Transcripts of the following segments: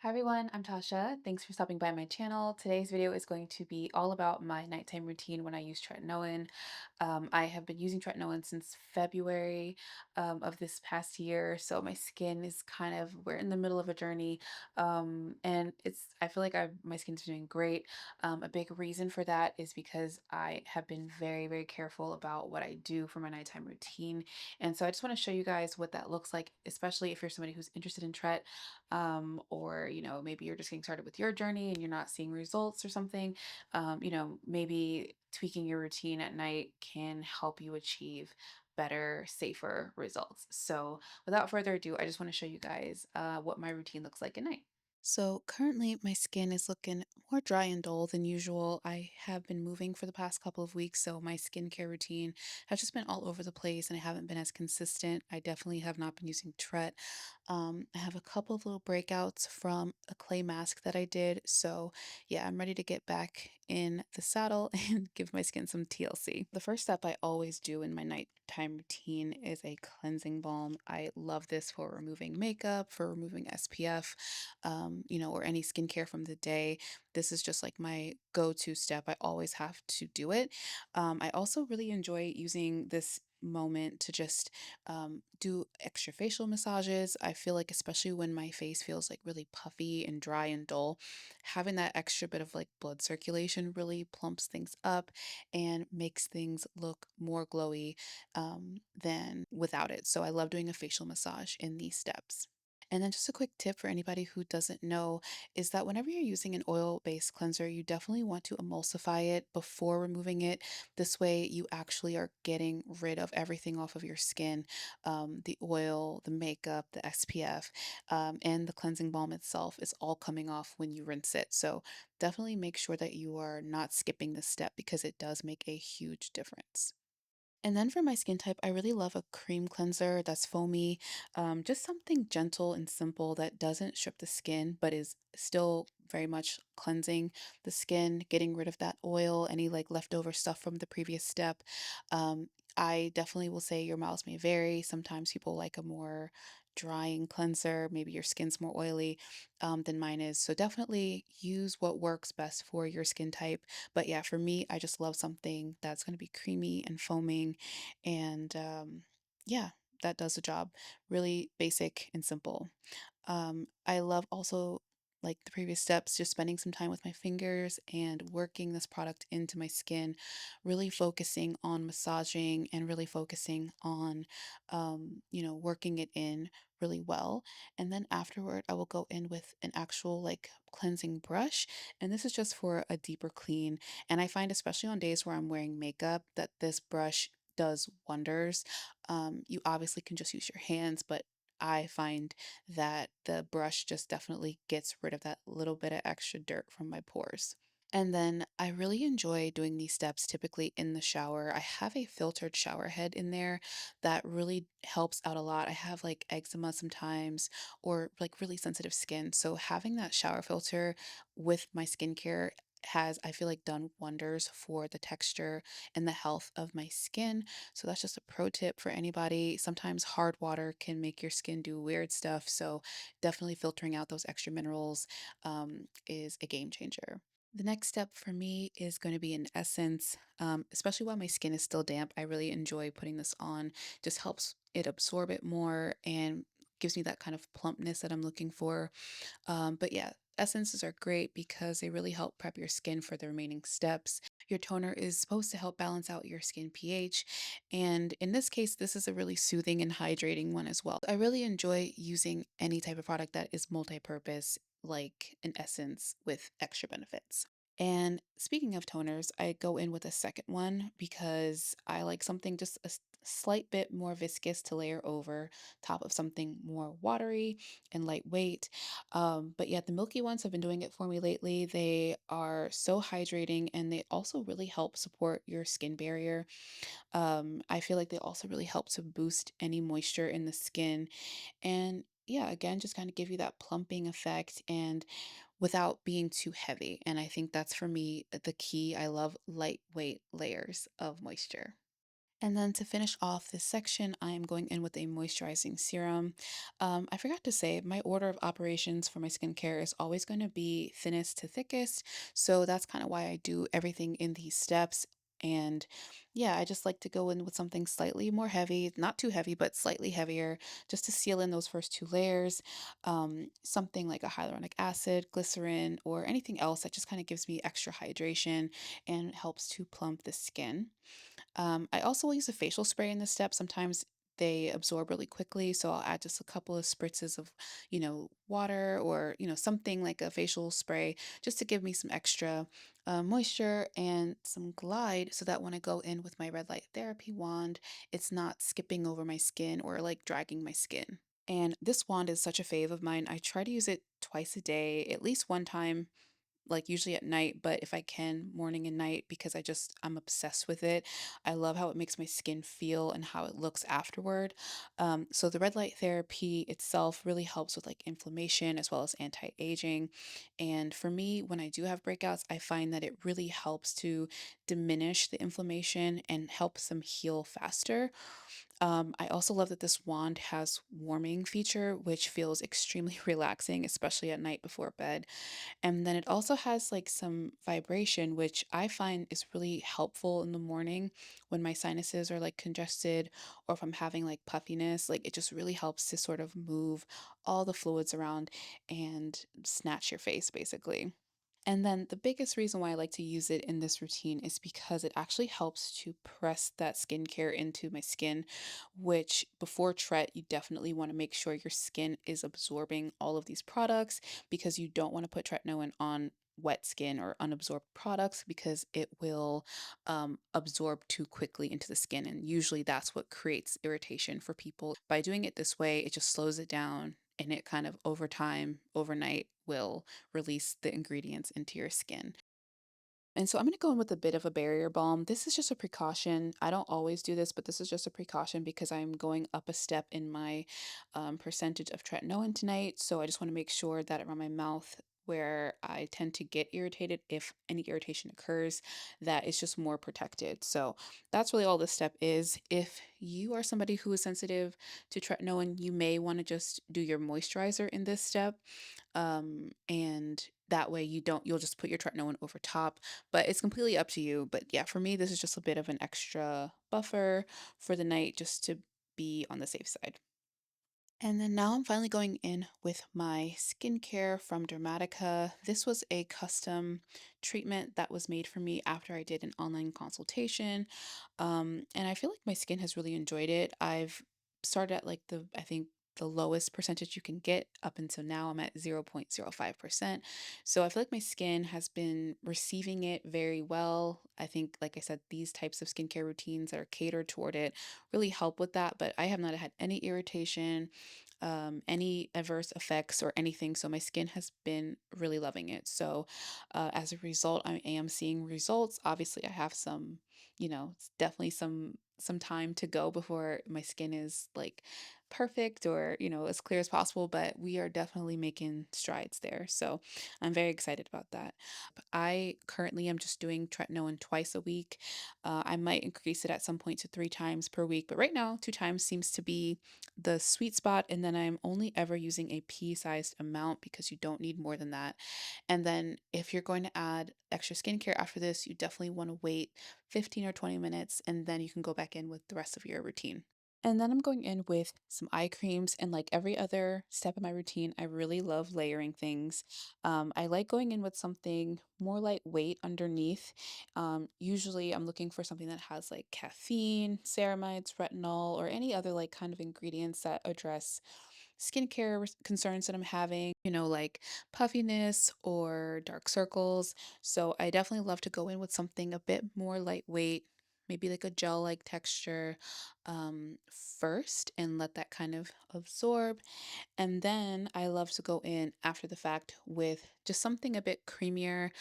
Hi everyone, I'm Tasha. Thanks for stopping by my channel. Today's video is going to be all about my nighttime routine when I use tretinoin. I have been using tretinoin since February of this past year, so my skin is we're in the middle of a journey, and I feel like my skin's doing great. A big reason for that is because I have been very, very careful about what I do for my nighttime routine, and so I just want to show you guys what that looks like, especially if you're somebody who's interested in tret, or maybe you're just getting started with your journey and you're not seeing results or something. Maybe tweaking your routine at night can help you achieve better, safer results. So without further ado, I just want to show you guys what my routine looks like at night. So currently my skin is looking more dry and dull than usual. I have been moving for the past couple of weeks, so my skincare routine has just been all over the place and I haven't been as consistent. I definitely have not been using Tret. I have a couple of little breakouts from a clay mask that I did. So yeah, I'm ready to get back in the saddle and give my skin some TLC. The first step I always do in my nighttime routine is a cleansing balm. I love this for removing makeup, for removing SPF, or any skincare from the day. This is just like my go-to step. I always have to do it. I also really enjoy using this moment to just do extra facial massages. I feel like, especially when my face feels like really puffy and dry and dull, having that extra bit of like blood circulation really plumps things up and makes things look more glowy than without it. So I love doing a facial massage in these steps. And then just a quick tip for anybody who doesn't know is that whenever you're using an oil-based cleanser, you definitely want to emulsify it before removing it. This way you actually are getting rid of everything off of your skin, the oil, the makeup, the SPF, and the cleansing balm itself is all coming off when you rinse it. So definitely make sure that you are not skipping this step because it does make a huge difference. And then for my skin type, I really love a cream cleanser that's foamy, just something gentle and simple that doesn't strip the skin, but is still very much cleansing the skin, getting rid of that oil, any like leftover stuff from the previous step. I definitely will say your miles may vary. Sometimes people like a more drying cleanser. Maybe your skin's more oily than mine is. So definitely use what works best for your skin type. But yeah, for me, I just love something that's going to be creamy and foaming. And yeah, that does the job. Really basic and simple. I love also, like the previous steps, just spending some time with my fingers and working this product into my skin, really focusing on massaging and really focusing on, working it in really well. And then afterward, I will go in with an actual like cleansing brush. And this is just for a deeper clean. And I find, especially on days where I'm wearing makeup, that this brush does wonders. You obviously can just use your hands, but I find that the brush just definitely gets rid of that little bit of extra dirt from my pores. And then I really enjoy doing these steps typically in the shower. I have a filtered shower head in there that really helps out a lot. I have like eczema sometimes or like really sensitive skin. So having that shower filter with my skincare has, I feel like, done wonders for the texture and the health of my skin. So that's just a pro tip for anybody. Sometimes hard water can make your skin do weird stuff. So definitely filtering out those extra minerals is a game changer. The next step for me is going to be an essence, especially while my skin is still damp. I really enjoy putting this on, just helps it absorb it more and gives me that kind of plumpness that I'm looking for. But yeah, essences are great because they really help prep your skin for the remaining steps. Your toner is supposed to help balance out your skin pH. And in this case, this is a really soothing and hydrating one as well. I really enjoy using any type of product that is multi-purpose, like an essence with extra benefits. And speaking of toners, I go in with a second one because I like something just a slight bit more viscous to layer over top of something more watery and lightweight. But yeah, the milky ones have been doing it for me lately. They are so hydrating and they also really help support your skin barrier. I feel like they also really help to boost any moisture in the skin. And yeah, again, just kind of give you that plumping effect and without being too heavy. And I think that's for me the key. I love lightweight layers of moisture. And then to finish off this section, I am going in with a moisturizing serum. I forgot to say, my order of operations for my skincare is always going to be thinnest to thickest. So that's kind of why I do everything in these steps. And yeah, I just like to go in with something slightly more heavy, not too heavy, but slightly heavier, just to seal in those first two layers. Something like a hyaluronic acid, glycerin, or anything else that just kind of gives me extra hydration and helps to plump the skin. I also will use a facial spray in this step. Sometimes they absorb really quickly, so I'll add just a couple of spritzes of, water or, something like a facial spray just to give me some extra moisture and some glide so that when I go in with my red light therapy wand, it's not skipping over my skin or like dragging my skin. And this wand is such a fave of mine. I try to use it twice a day, at least one time like usually at night, but if I can, morning and night because I'm obsessed with it. I love how it makes my skin feel and how it looks afterward. So the red light therapy itself really helps with like inflammation as well as anti-aging. And for me, when I do have breakouts, I find that it really helps to diminish the inflammation and helps them heal faster. I also love that this wand has warming feature, which feels extremely relaxing, especially at night before bed. And then it also has like some vibration, which I find is really helpful in the morning when my sinuses are like congested or if I'm having like puffiness. Like it just really helps to sort of move all the fluids around and snatch your face, basically. And then the biggest reason why I like to use it in this routine is because it actually helps to press that skincare into my skin, which before Tret, you definitely want to make sure your skin is absorbing all of these products because you don't want to put tretinoin on wet skin or unabsorbed products because it will absorb too quickly into the skin. And usually that's what creates irritation for people. By doing it this way, it just slows it down and it kind of over time, overnight, will release the ingredients into your skin. And so I'm going to go in with a bit of a barrier balm. This is just a precaution. I don't always do this, but this is just a precaution because I'm going up a step in my percentage of tretinoin tonight. So I just want to make sure that around my mouth, where I tend to get irritated, if any irritation occurs, that it's just more protected. So that's really all this step is. If you are somebody who is sensitive to tretinoin, you may want to just do your moisturizer in this step. And that way you'll just put your tretinoin over top, but it's completely up to you. But yeah, for me, this is just a bit of an extra buffer for the night just to be on the safe side. And then now I'm finally going in with my skincare from Dermatica. This was a custom treatment that was made for me after I did an online consultation. And I feel like my skin has really enjoyed it. I've started at like I think the lowest percentage you can get up until now. I'm at 0.05%. So I feel like my skin has been receiving it very well. I think, like I said, these types of skincare routines that are catered toward it really help with that. But I have not had any irritation, any adverse effects or anything. So my skin has been really loving it. So as a result, I am seeing results. Obviously, I have some, it's definitely some time to go before my skin is like perfect or as clear as possible, but we are definitely making strides there, so I'm very excited about that. I currently am just doing tretinoin twice a week. I might increase it at some point to 3 times per week, but right now 2 times seems to be the sweet spot. And then I'm only ever using a pea-sized amount because you don't need more than that. And then if you're going to add extra skincare after this, you definitely want to wait 15 or 20 minutes and then you can go back in with the rest of your routine. And then I'm going in with some eye creams, and like every other step in my routine, I really love layering things. I like going in with something more lightweight underneath. Usually, I'm looking for something that has like caffeine, ceramides, retinol, or any other like kind of ingredients that address concerns that I'm having, like puffiness or dark circles. So I definitely love to go in with something a bit more lightweight, maybe like a gel like texture first and let that kind of absorb. And then I love to go in after the fact with just something a bit creamier,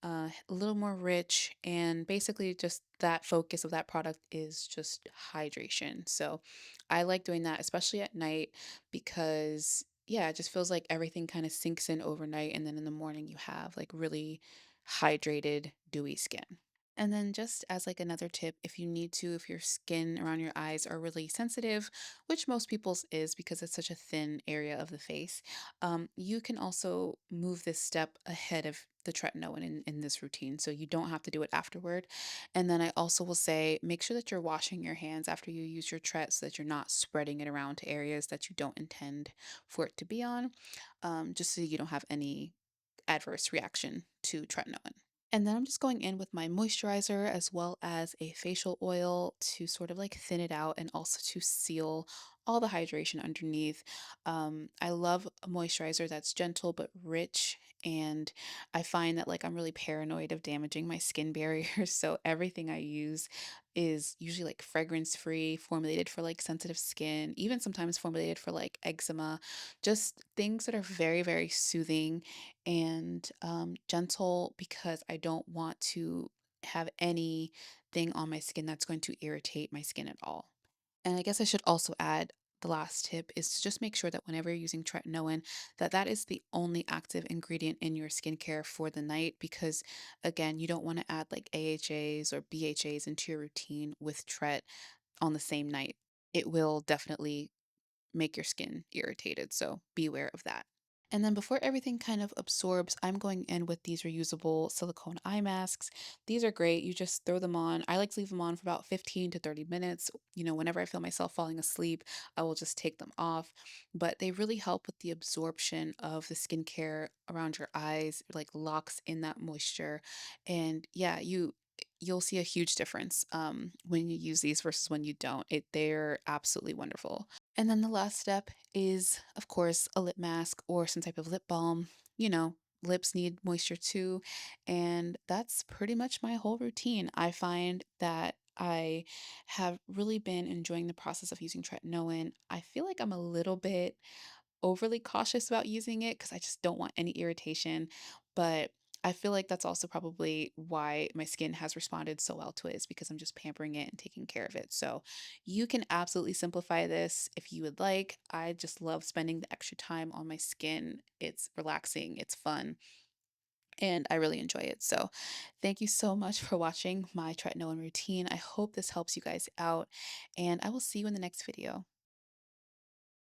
a little more rich, and basically just that focus of that product is just hydration. So I like doing that, especially at night, because yeah, it just feels like everything kind of sinks in overnight, and then in the morning you have like really hydrated, dewy skin. And then just as like another tip, if you need to, if your skin around your eyes are really sensitive, which most people's is because it's such a thin area of the face, you can also move this step ahead of the tretinoin in this routine. So you don't have to do it afterward. And then I also will say, make sure that you're washing your hands after you use your tret so that you're not spreading it around to areas that you don't intend for it to be on, just so you don't have any adverse reaction to tretinoin. And then I'm just going in with my moisturizer as well as a facial oil to sort of like thin it out and also to seal all the hydration underneath. I love a moisturizer that's gentle but rich. And I find that like I'm really paranoid of damaging my skin barrier. So everything I use is usually like fragrance free, formulated for like sensitive skin, even sometimes formulated for like eczema, just things that are very, very soothing and gentle because I don't want to have anything on my skin that's going to irritate my skin at all. And I guess I should also add the last tip is to just make sure that whenever you're using tretinoin, that that is the only active ingredient in your skincare for the night. Because again, you don't want to add like AHAs or BHAs into your routine with tret on the same night. It will definitely make your skin irritated. So be aware of that. And then before everything kind of absorbs, I'm going in with these reusable silicone eye masks. These are great. You just throw them on. I like to leave them on for about 15 to 30 minutes. Whenever I feel myself falling asleep, I will just take them off. But they really help with the absorption of the skincare around your eyes, like locks in that moisture. And yeah, you'll see a huge difference when you use these versus when you don't. They're absolutely wonderful. And then the last step is, of course, a lip mask or some type of lip balm. Lips need moisture too. And that's pretty much my whole routine. I find that I have really been enjoying the process of using tretinoin. I feel like I'm a little bit overly cautious about using it because I just don't want any irritation. But I feel like that's also probably why my skin has responded so well to it, is because I'm just pampering it and taking care of it. So you can absolutely simplify this if you would like. I just love spending the extra time on my skin. It's relaxing, it's fun, and I really enjoy it. So thank you so much for watching my tretinoin routine. I hope this helps you guys out, and I will see you in the next video.